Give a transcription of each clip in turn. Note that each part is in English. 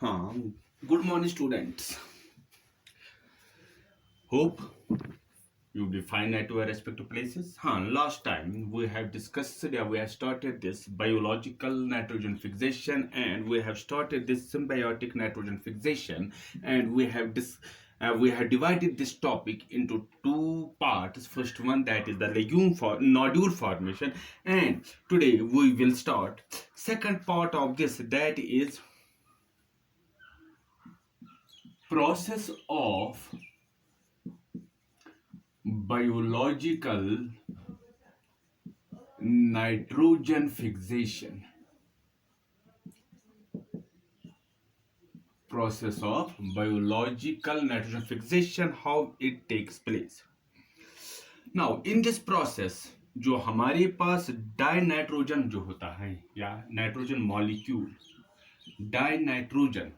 Huh. Good morning, students. Hope you'll be fine at your respective places. Last time we have discussed, we have started this biological nitrogen fixation, and we have started this symbiotic nitrogen fixation, and we have divided this topic into two parts. First one, that is the nodule formation, and today we will start second part of this, that is process of biological nitrogen fixation. Process of biological nitrogen fixation, how it takes place. Now in this process, जो हमारे पास die nitrogen जो होता है या nitrogen molecule die nitrogen,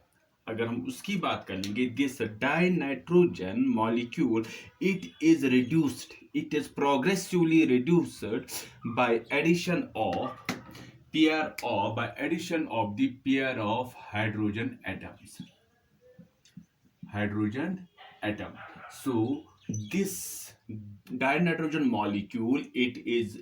अगर हम उसकी बात कर लेंगे, this die nitrogen molecule it is reduced, it is progressively reduced by addition of by addition of the pair of hydrogen atom. So this dinitrogen molecule, it is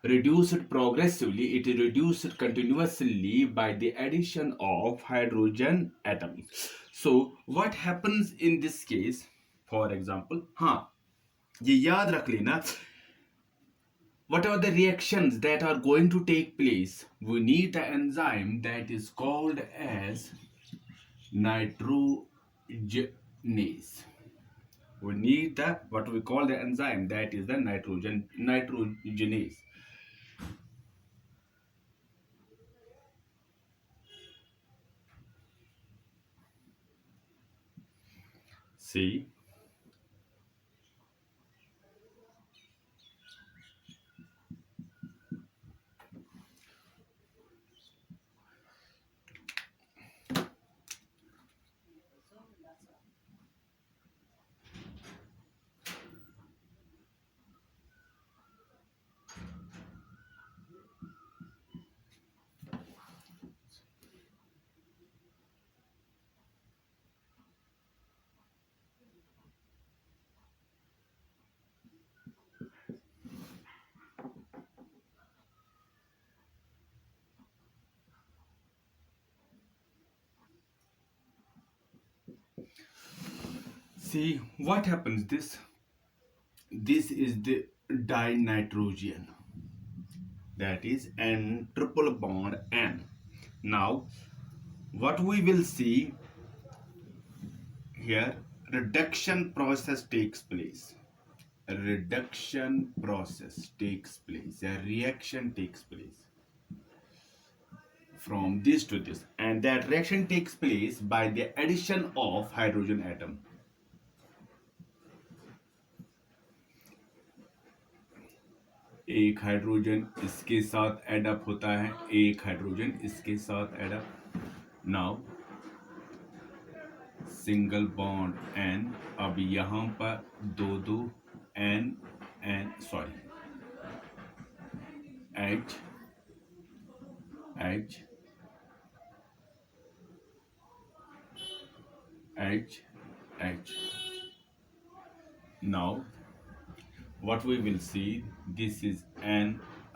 reduced progressively, it is reduced continuously by the addition of hydrogen atoms. So what happens in this case? For example, ये याद रख लेना, whatever the reactions that are going to take place, we need the enzyme that is called as nitrogenase. We need the what we call the enzyme that is the nitrogenase. See, see what happens. This is the dinitrogen, that is N triple bond N. Now what we will see here, reduction process takes place. A reduction process takes place, a reaction takes place from this to this, and that reaction takes place by the addition of hydrogen atom. एक hydrogen इसके साथ add up होता है, एक hydrogen इसके साथ add up. Now single bond N, अब यहां पर दो दो N N sorry H H H H. Now what we will see, this is an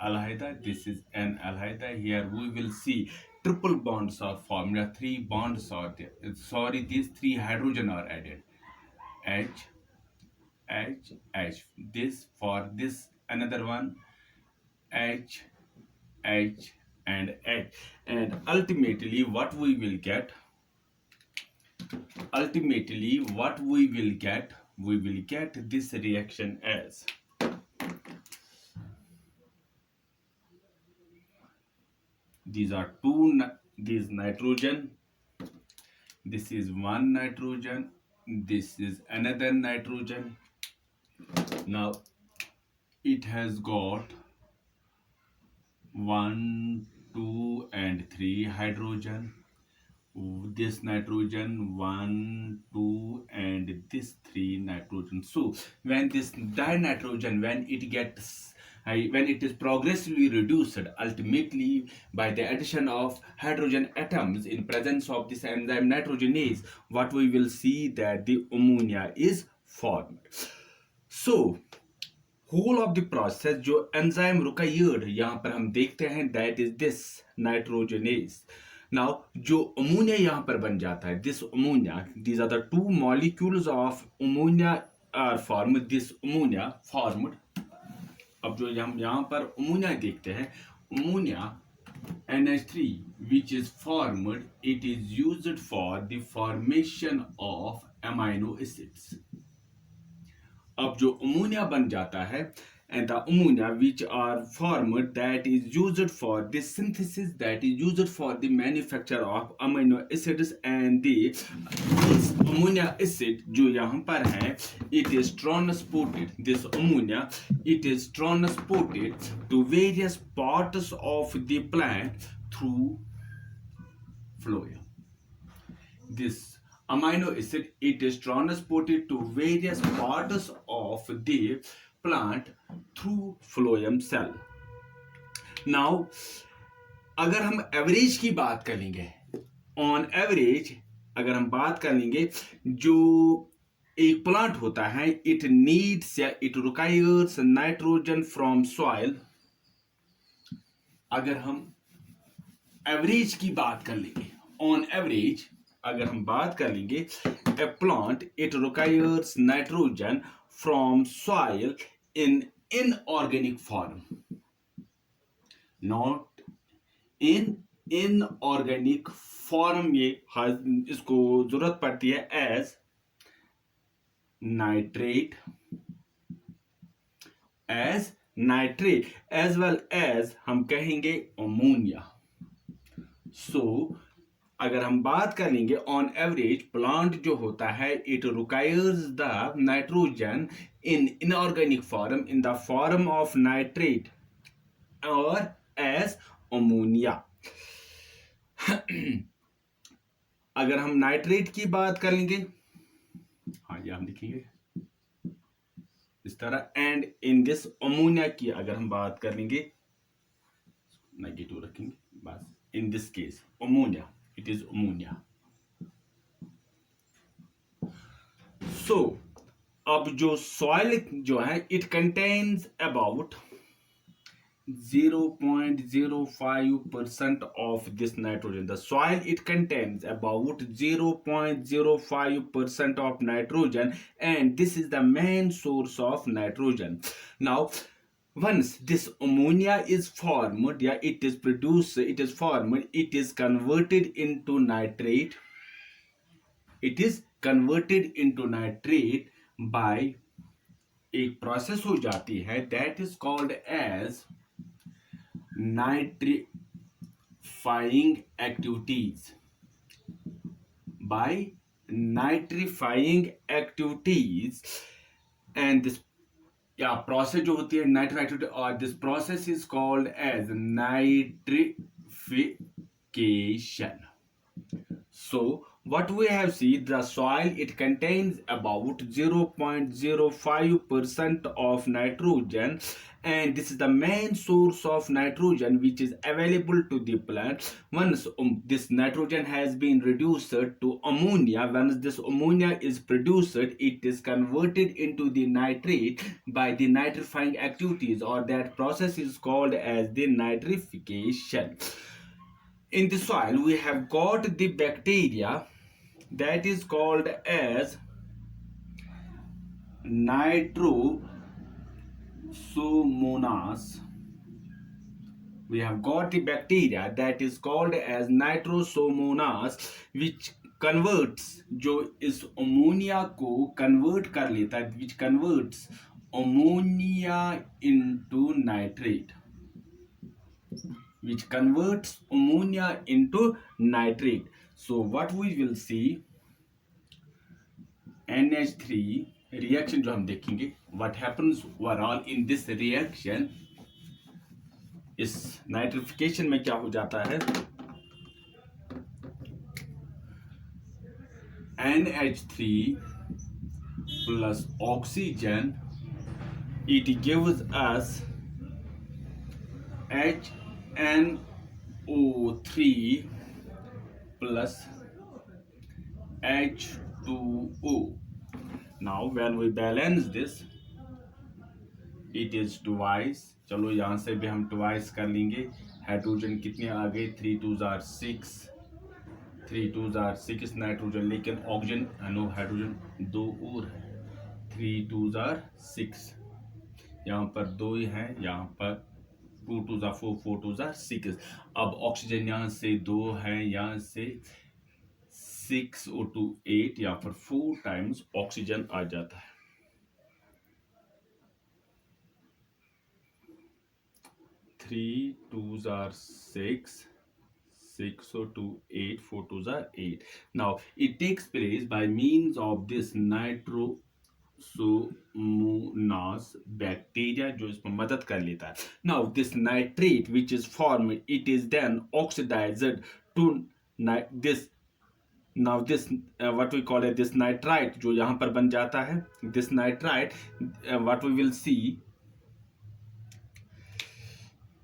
aldehyde, this is an aldehyde. Here we will see triple bonds are formed, three bonds are there, sorry, these three hydrogen are added, H H H, this for this another one, H H and H, and ultimately what we will get, we will get this reaction as these are these nitrogen, this is one nitrogen, this is another nitrogen. Now it has got 1 2 and 3 hydrogen, this nitrogen 1 2 and this 3 nitrogen. So when this dinitrogen, when it gets when it is progressively reduced ultimately by the addition of hydrogen atoms in presence of this enzyme nitrogenase, what we will see that the ammonia is formed. So whole of the process जो enzyme required यहां पर हम देखते हैं that is this nitrogenase. Now जो ammonia यहां पर बन जाता है, this ammonia, these are the two molecules of ammonia are form, this ammonia formed. अब जो हम यहां पर अमोनिया देखते हैं, ammonia NH3 which is formed, it is used for the formation of amino acids. अब जो अमोनिया बन जाता है, and the ammonia which are formed that is used for the synthesis, that is used for the manufacture of amino acids, and the this ammonia acid जो यहाँ पर है, it is transported, this ammonia, it is transported to various parts of the plant through phloem. This amino acid, it is transported to various parts of the plant through phloem cell. Now अगर हम average की बात करेंगे, on average अगर हम बात करेंगे, जो एक प्लांट होता है, इट नीड्स या it requires nitrogen from soil. अगर हम एवरेज की बात कर लेंगे, ऑन एवरेज अगर हम बात कर लेंगे, a plant it requires nitrogen from soil in inorganic form, not in inorganic form. ये इसको जरूरत पड़ती है as nitrate, as well as हम कहेंगे अमोनिया. सो अगर हम बात करेंगे ऑन एवरेज प्लांट जो होता है, it requires the nitrogen in inorganic form, in the form of nitrate और एज अमोनिया. अगर हम नाइट्रेट की बात करेंगे, हाँ ये हम लिखेंगे इस तरह, एंड इन दिस अमोनिया की अगर हम बात करेंगे, नेगेटिव रखेंगे बस. In this case ammonia, it is ammonia. So अब जो सॉइल जो है, it contains about 0.05% of this nitrogen. The soil, it contains about 0.05% of nitrogen, and this is the main source of nitrogen. Now once this ammonia is formed, yeah, it is produced, it is formed, it is converted into nitrate. It is converted into nitrate by एक process हो जाती है, that is called as nitrifying activities. By nitrifying activities, and this process जो होती है nitric activity, और this process is called as nitrification. So what we have seen, the soil, it contains about 0.05% of nitrogen, and this is the main source of nitrogen which is available to the plant. Once this nitrogen has been reduced to ammonia, once this ammonia is produced, it is converted into the nitrate by the nitrifying activities, or that process is called as the nitrification. In the soil we have got the bacteria that is called as Nitrosomonas. We have got the bacteria that is called as Nitrosomonas, which converts, जो इस ammonia को convert कर लेता है, which converts ammonia into nitrate, which converts ammonia into nitrate. So what we will see, NH3 reaction जो हम देखेंगे, what happens overall in this reaction, इस नाइट्रिफिकेशन में क्या हो जाता है, NH3 plus oxygen, it gives us HNO3 plus H2O. Now when we balance this, it is twice. चलो यहाँ से भी हम twice कर लेंगे. हाइड्रोजन कितने आ गए? 3 2 are 6, 3 2 are 6 नाइट्रोजन, लेकिन ऑक्सीजन नो हाइड्रोजन दो और है. 3 2 are 6, यहाँ पर दो ही हैं, यहाँ पर 2 2 are 4, 4 2 are 6. अब ऑक्सीजन यहाँ से दो है, यहाँ से 6 O2 8, यहाँ पर 4 टाइम्स ऑक्सीजन आ जाता है. 3 2 are 6, 6 O2 8, 4 2 are 8. Now it takes place by means of this nitrosomonas bacteria जो इसमें मदद कर लेता है. Now this nitrate which is formed, it is then oxidized to this. Now this what we call it, this nitrite जो यहाँ पर बन जाता है, this nitrite what we will see,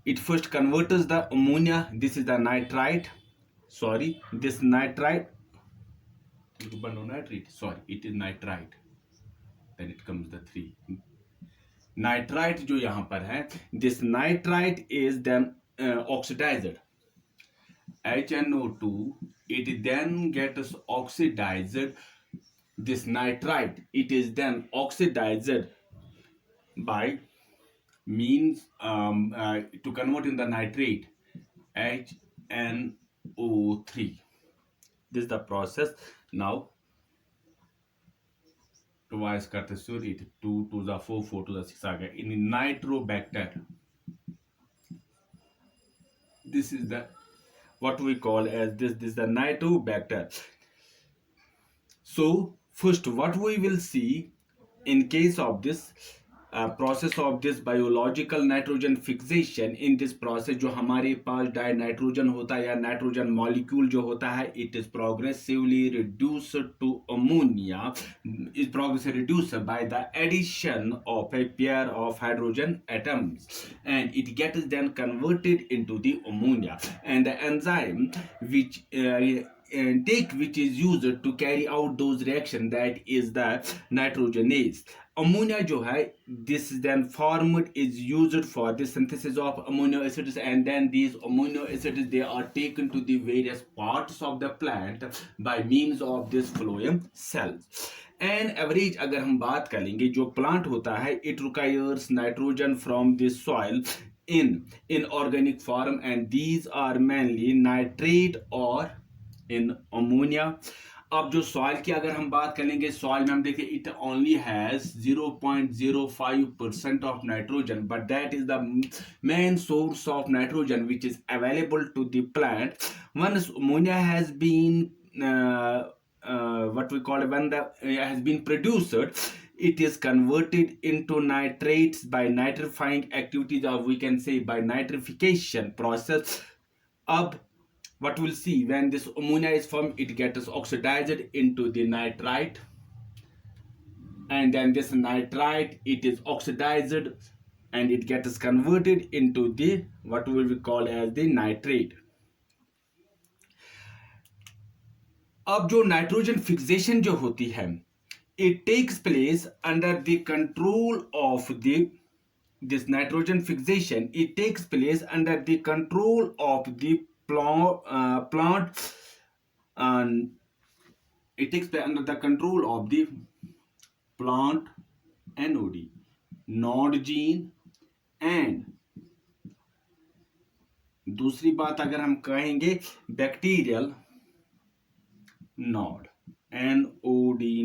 it first converts the ammonia. This is the nitrite. Sorry, this nitrite. Sorry, it is nitrite. Then it comes the 3. Nitrite जो यहाँ पर है, this nitrite is then oxidized. HNO2, it then gets oxidized. This nitrite, it is then oxidized by means to convert in the nitrate HNO3. This is the process. Now twice करते सूर्य 2 2 are 4, 4 2 are 6 आ गया. In nitrobacter, this is the what we call as this is the nitrobacter. So first what we will see in case of this process of this biological nitrogen fixation, in this process जो हमारे पास die nitrogen होता है या nitrogen molecule जो होता है, it is progressively reduced to ammonia, is progressively reduced by the addition of a pair of hydrogen atoms, and it gets then converted into the ammonia, and the enzyme which which is used to carry out those reactions, that is the nitrogenase. Ammonia जो है, this then formed is used for the synthesis of amino acids, and then these amino acids they are taken to the various parts of the plant by means of this phloem cells. And average अगर हम बात करेंगे, जो plant होता है, it requires nitrogen from the soil in inorganic form, and these are mainly nitrate or in ammonia. अब जो soil की अगर हम बात करेंगे, सॉइल में हम देखिए it only has 0.05% of nitrogen, but that is the main source of nitrogen which is available to the plant. Once ammonia has been what we call when the has been produced, it is converted into nitrates by nitrifying activities, or we can say by nitrification process. अब what we'll see, when this ammonia is formed, it gets oxidized into the nitrite, and then this nitrite, it is oxidized and it gets converted into the what we will call as the nitrate. अब जो nitrogen fixation जो होती है, it takes place under the control of this nitrogen fixation, it takes place under the control of the plant, and it takes place under the control of the plant nod gene, and दूसरी बात अगर हम कहेंगे bacterial Nord,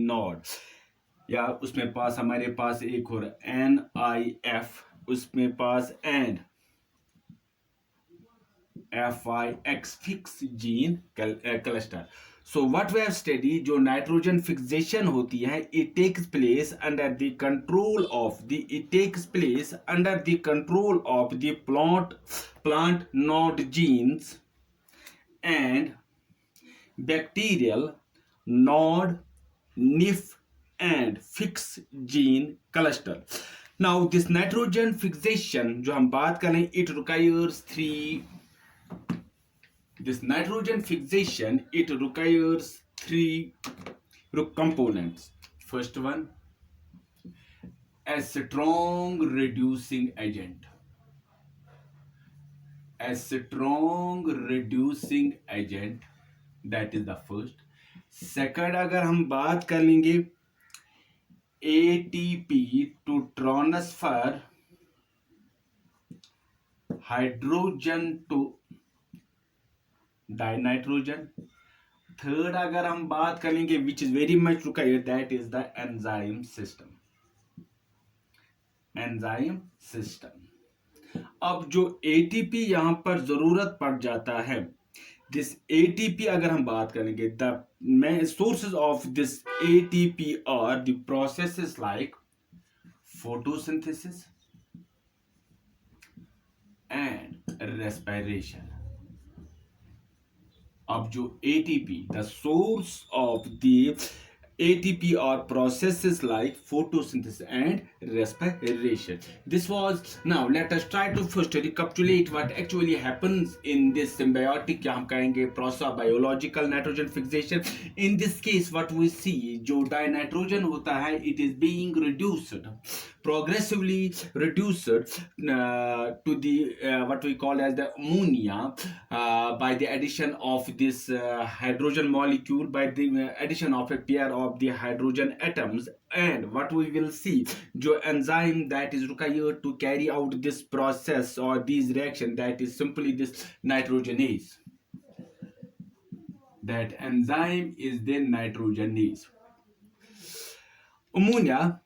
nod, या उसमें पास हमारे पास एक और NIF, उसमें पास and FIX fix gene cluster. So what we have studied, जो नाइट्रोजन फिक्सेशन होती है, it takes place under the control of the plant nod genes and bacterial nod, NIF and fix gene cluster. Now this nitrogen fixation जो हम बात करें, it requires three components. First one, a strong reducing agent. That is the first. Second, अगर हम बात कर लेंगे ATP to transfer hydrogen to dinitrogen. Third, अगर हम बात कर लेंगे which is very much required, that is the enzyme system. अब जो ATP यहाँ पर जरूरत पड़ जाता है, this ATP अगर हम बात करेंगे, the main sources of this ATP are the processes like photosynthesis and respiration. अब जो ATP, the source of the ATP are processes like photosynthesis and respiration. This was, now let us try to first recapitulate what actually happens in this symbiotic, या हम कहेंगे process of biological nitrogen fixation. In this case what we see, जो dinitrogen होता है, it is being progressively reduced to the what we call as the ammonia by the addition of this hydrogen molecule, by the addition of a pair of the hydrogen atoms. And what we will see, the enzyme that is required to carry out this process or these reaction, that is simply this nitrogenase. That enzyme is the nitrogenase. Ammonia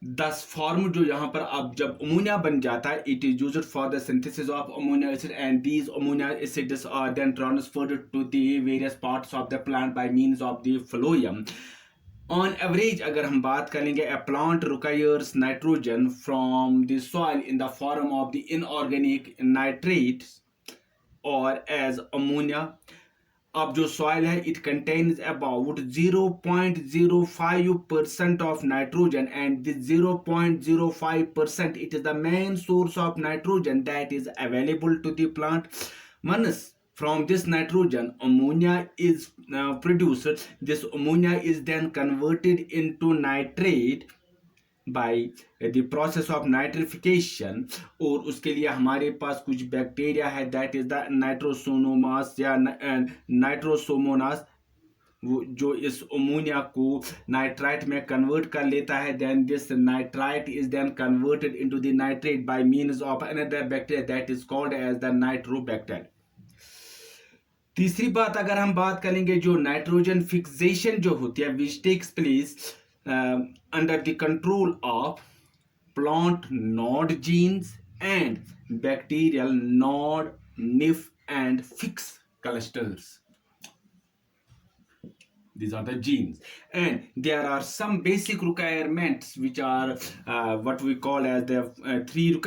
thus form, जो यहाँ पर अब जब ammonia बन जाता है, it is used for the synthesis of ammonia acid, and these ammonia acids are then transferred to the various parts of the plant by means of the phloem. On average अगर हम बात करेंगे, a plant requires nitrogen from the soil in the form of the inorganic nitrates or as ammonia. अब जो soil है, it contains about 0.05% of nitrogen, and this 0.05%, it is the main source of nitrogen that is available to the plant. Once from this nitrogen ammonia is produced, this ammonia is then converted into nitrate by the process of nitrification. और उसके लिए हमारे पास कुछ bacteria है, that is the Nitrosomonas या Nitrosomonas, जो इस ammonia को नाइट्राइट में कन्वर्ट कर लेता है. then this nitrite is then converted into the nitrate by means of another bacteria that is called as the nitrobacter. तीसरी बात अगर हम बात करेंगे, जो नाइट्रोजन फिक्सेशन जो होती है, which takes place under the control of plant node genes and bacterial node NIF and fix clusters. These are the genes, and there are some basic requirements which are what we call as the three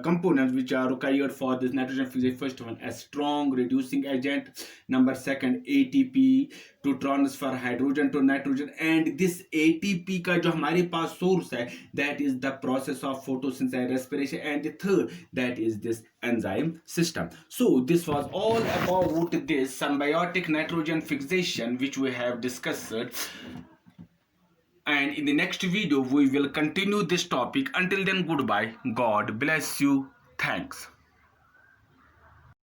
components which are required for this nitrogen fixation. First one, a strong reducing agent. Number second, ATP to transfer hydrogen to nitrogen, and this ATP का जो हमारे पास source है, that is the process of photosynthesis and respiration, and the third, that is this enzyme system. So this was all about this symbiotic nitrogen fixation which we have discussed, and in the next video we will continue this topic. Until then, goodbye, God bless you, thanks.